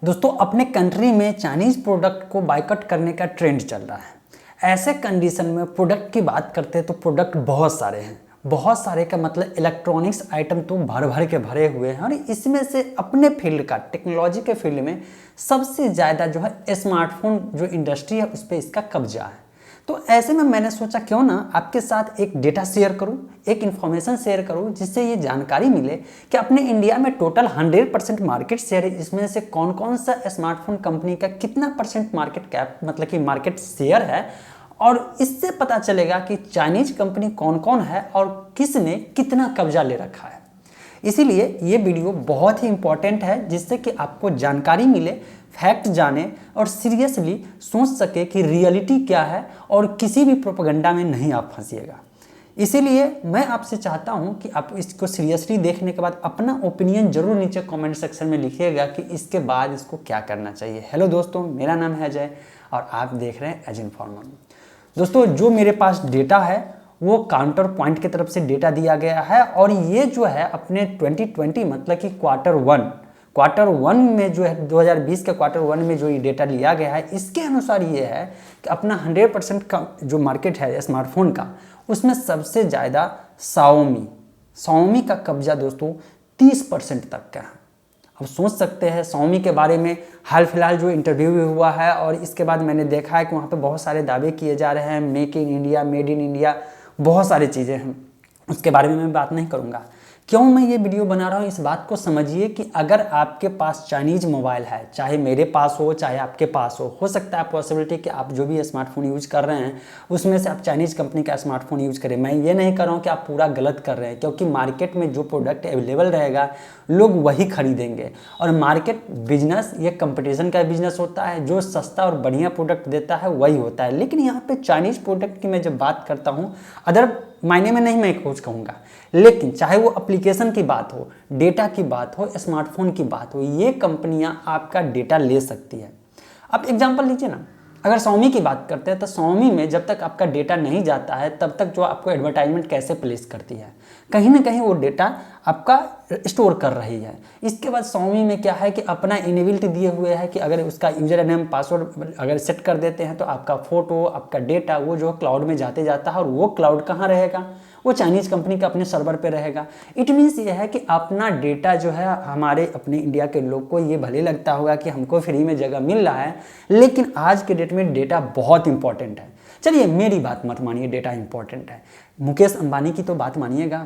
दोस्तों अपने कंट्री में चाइनीज़ प्रोडक्ट को बायकॉट करने का ट्रेंड चल रहा है। ऐसे कंडीशन में प्रोडक्ट की बात करते हैं तो प्रोडक्ट बहुत सारे हैं। बहुत सारे का मतलब इलेक्ट्रॉनिक्स आइटम तो भर भर के भरे हुए हैं और इसमें से अपने फील्ड का टेक्नोलॉजी के फील्ड में सबसे ज़्यादा जो है स्मार्टफोन जो इंडस्ट्री है उस पर इसका कब्जा है। तो ऐसे में मैंने सोचा क्यों ना आपके साथ एक डेटा शेयर करूं, एक इन्फॉर्मेशन शेयर करूं जिससे ये जानकारी मिले कि अपने इंडिया में टोटल 100% मार्केट शेयर है। इसमें से कौन कौन सा स्मार्टफोन कंपनी का कितना परसेंट मार्केट कैप मतलब कि मार्केट शेयर है, और इससे पता चलेगा कि चाइनीज कंपनी कौन कौन है और किसने कितना कब्जा ले रखा है। इसीलिए ये वीडियो बहुत ही इंपॉर्टेंट है जिससे कि आपको जानकारी मिले, फैक्ट जाने और सीरियसली सोच सके कि रियलिटी क्या है और किसी भी प्रोपेगेंडा में नहीं आप फंसिएगा। इसीलिए मैं आपसे चाहता हूं कि आप इसको सीरियसली देखने के बाद अपना ओपिनियन जरूर नीचे कमेंट सेक्शन में लिखिएगा कि इसके बाद इसको क्या करना चाहिए। हेलो दोस्तों, मेरा नाम है अजय और आप देख रहे हैं एज इन्फॉर्मर। दोस्तों जो मेरे पास डेटा है वो काउंटर पॉइंट की तरफ से डेटा दिया गया है और ये जो है अपने 2020 मतलब कि क्वार्टर वन में जो है 2020 के क्वार्टर वन में जो ये डेटा लिया गया है, इसके अनुसार ये है कि अपना 100% का जो मार्केट है स्मार्टफोन का उसमें सबसे ज़्यादा शाओमी का कब्जा दोस्तों 30% तक का है। अब सोच सकते हैं शाओमी के बारे में हाल फिलहाल जो इंटरव्यू भी हुआ है और इसके बाद मैंने देखा है कि वहाँ पे बहुत सारे दावे किए जा रहे हैं, make in India, made in India, बहुत सारी चीज़ें हैं। उसके बारे में मैं बात नहीं करूँगा। क्यों मैं ये वीडियो बना रहा हूँ, इस बात को समझिए कि अगर आपके पास चाइनीज मोबाइल है, चाहे मेरे पास हो चाहे आपके पास हो सकता है पॉसिबिलिटी कि आप जो भी स्मार्टफोन यूज कर रहे हैं उसमें से आप चाइनीज कंपनी का स्मार्टफोन यूज करें। मैं ये नहीं कर रहा हूँ कि आप पूरा गलत कर रहे हैं, क्योंकि मार्केट में जो प्रोडक्ट अवेलेबल रहेगा लोग वही खरीदेंगे और मार्केट बिजनेस ये कंपटीशन का बिजनेस होता है। जो सस्ता और बढ़िया प्रोडक्ट देता है वही होता है। लेकिन यहाँ पे चाइनीज प्रोडक्ट की मैं जब बात करता हूँ, अदर मायने में नहीं मैं कुछ कहूँगा, लेकिन चाहे वो एप्लीकेशन की बात हो, डेटा की बात हो, स्मार्टफोन की बात हो, ये कंपनियां आपका डेटा ले सकती है। आप एग्जांपल लीजिए ना, अगर शाओमी की बात करते हैं तो शाओमी में जब तक आपका डेटा नहीं जाता है तब तक जो आपको एडवर्टाइजमेंट कैसे प्लेस करती है, कहीं ना कहीं वो डेटा आपका स्टोर कर रही है। इसके बाद शाओमी में क्या है कि अपना इनेबिलिटी दिए हुए है कि अगर उसका यूजर नेम पासवर्ड अगर सेट कर देते हैं तो आपका फोटो, आपका डेटा वो जो क्लाउड में जाते जाता है, और वो क्लाउड कहाँ रहेगा, वो चाइनीज कंपनी का अपने सर्वर पे रहेगा। इट मीन्स ये है कि अपना डेटा जो है हमारे अपने इंडिया के लोग को ये भले लगता होगा कि हमको फ्री में जगह मिल रहा है, लेकिन आज के डेट में डेटा बहुत इंपॉर्टेंट है। चलिए मेरी बात मत मानिए, डेटा इंपॉर्टेंट है, मुकेश अंबानी की तो बात मानिएगा।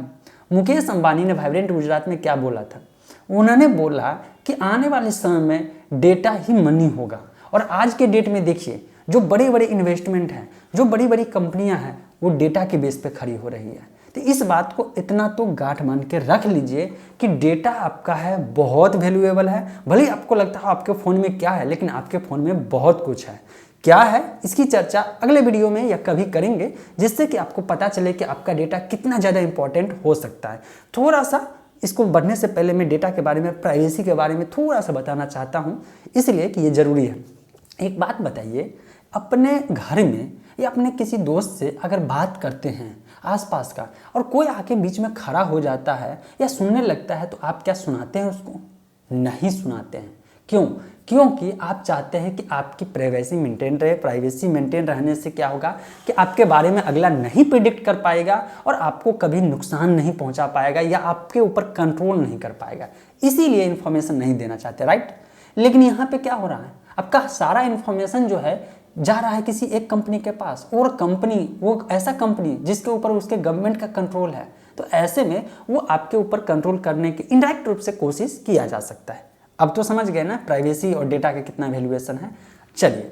मुकेश अंबानी ने वाइब्रेंट गुजरात में क्या बोला था, उन्होंने बोला कि आने वाले समय में डेटा ही मनी होगा। और आज के डेट में देखिए जो बड़े बड़े इन्वेस्टमेंट हैं, जो बड़ी बड़ी कंपनियां हैं, वो डेटा के बेस पे खड़ी हो रही है। तो इस बात को इतना तो गांठ मान के रख लीजिए कि डेटा आपका है बहुत वैल्यूएबल है। भले आपको लगता है आपके फ़ोन में क्या है, लेकिन आपके फ़ोन में बहुत कुछ है। क्या है इसकी चर्चा अगले वीडियो में या कभी करेंगे, जिससे कि आपको पता चले कि आपका डेटा कितना ज़्यादा इंपॉर्टेंट हो सकता है। थोड़ा सा इसको बढ़ने से पहले मैं डेटा के बारे में, प्राइवेसी के बारे में थोड़ा सा बताना चाहता हूँ, इसलिए कि ये ज़रूरी है। एक बात बताइए, अपने घर में या अपने किसी दोस्त से अगर बात करते हैं आसपास का, और कोई आके बीच में खड़ा हो जाता है या सुनने लगता है, तो आप क्या सुनाते हैं उसको? नहीं सुनाते हैं। क्यों? क्योंकि आप चाहते हैं कि आपकी प्राइवेसी मेंटेन रहे। प्राइवेसी मेंटेन रहने से क्या होगा कि आपके बारे में अगला नहीं प्रिडिक्ट कर पाएगा और आपको कभी नुकसान नहीं पहुंचा पाएगा या आपके ऊपर कंट्रोल नहीं कर पाएगा। इसीलिए इन्फॉर्मेशन नहीं देना चाहते, राइट। लेकिन यहाँ पे क्या हो रहा है, आपका सारा इन्फॉर्मेशन जो है जा रहा है किसी एक कंपनी के पास, और कंपनी वो ऐसा कंपनी जिसके ऊपर उसके गवर्नमेंट का कंट्रोल है। तो ऐसे में वो आपके ऊपर कंट्रोल करने की इनडायरेक्ट रूप से कोशिश किया जा सकता है। अब तो समझ गए ना प्राइवेसी और डेटा का कितना वैल्यूएशन है। चलिए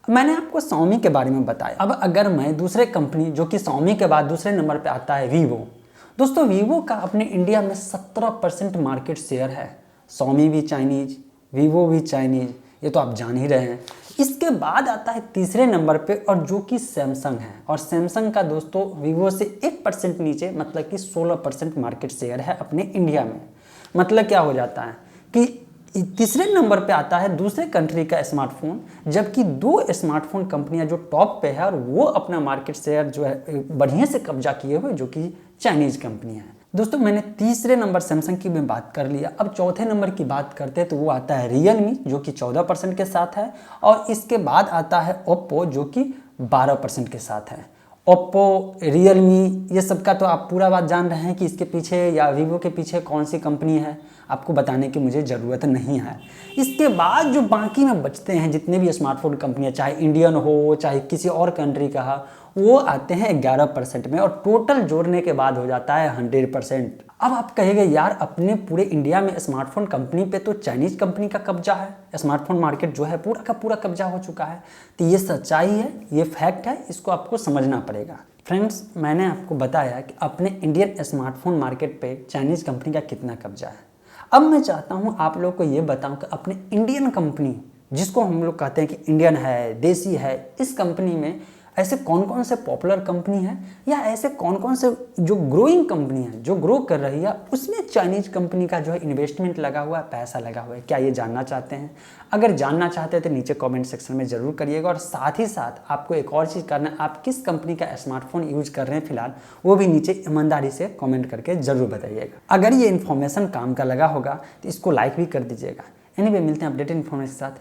मैंने आपको शाओमी के बारे में बताया। अब अगर मैं दूसरे कंपनी जो कि शाओमी के बाद दूसरे नंबर पे आता है वीवो। दोस्तों वीवो का अपने इंडिया में 17% मार्केट शेयर है। शाओमी भी चाइनीज, वीवो भी चाइनीज, ये तो आप जान ही रहे हैं। इसके बाद आता है तीसरे नंबर पे और जो कि सैमसंग है, और सैमसंग का दोस्तों वीवो से 1% नीचे मतलब कि 16% मार्केट शेयर है अपने इंडिया में। मतलब क्या हो जाता है कि तीसरे नंबर पे आता है दूसरे कंट्री का स्मार्टफोन, जबकि दो स्मार्टफोन कंपनियां जो टॉप पे है और वो अपना मार्केट शेयर जो है बढ़िया से कब्जा किए हुए, जो कि चाइनीज कंपनियां हैं। दोस्तों मैंने तीसरे नंबर सैमसंग की भी बात कर लिया। अब चौथे नंबर की बात करते हैं तो वो आता है रियलमी जो कि 14% के साथ है, और इसके बाद आता है ओप्पो जो कि 12% के साथ है। ओप्पो, रियलमी, ये सब का तो आप पूरा बात जान रहे हैं कि इसके पीछे या वीवो के पीछे कौन सी कंपनी है, आपको बताने की मुझे ज़रूरत नहीं है। इसके बाद जो बाकी में बचते हैं जितने भी स्मार्टफोन कंपनियां, चाहे इंडियन हो चाहे किसी और कंट्री का हो, वो आते हैं 11% में, और टोटल जोड़ने के बाद हो जाता है 100%। अब आप कहेंगे यार अपने पूरे इंडिया में स्मार्टफोन कंपनी पे तो चाइनीज कंपनी का कब्जा है, स्मार्टफोन मार्केट जो है पूरा का पूरा कब्जा हो चुका है। तो ये सच्चाई है, ये फैक्ट है, इसको आपको समझना पड़ेगा। फ्रेंड्स, मैंने आपको बताया कि अपने इंडियन स्मार्टफोन मार्केट पे चाइनीज कंपनी का कितना कब्जा है। अब मैं चाहता हूँ आप लोग को ये बताऊँ कि अपने इंडियन कंपनी, जिसको हम लोग कहते हैं कि इंडियन है, देसी है, इस कंपनी में ऐसे कौन कौन से पॉपुलर कंपनी है, या ऐसे कौन कौन से जो ग्रोइंग कंपनी है, जो ग्रो कर रही है, उसमें चाइनीज कंपनी का जो है इन्वेस्टमेंट लगा हुआ है, पैसा लगा हुआ है। क्या ये जानना चाहते हैं? अगर जानना चाहते हैं तो नीचे कमेंट सेक्शन में ज़रूर करिएगा। और साथ ही साथ आपको एक और चीज़ करना है, आप किस कंपनी का स्मार्टफोन यूज कर रहे हैं फिलहाल, वो भी नीचे ईमानदारी से कमेंट करके ज़रूर बताइएगा। अगर ये इन्फॉर्मेशन काम का लगा होगा तो इसको लाइक भी कर दीजिएगा। एनीवे, मिलते हैं अपडेटेड इन्फॉर्मेशन के साथ।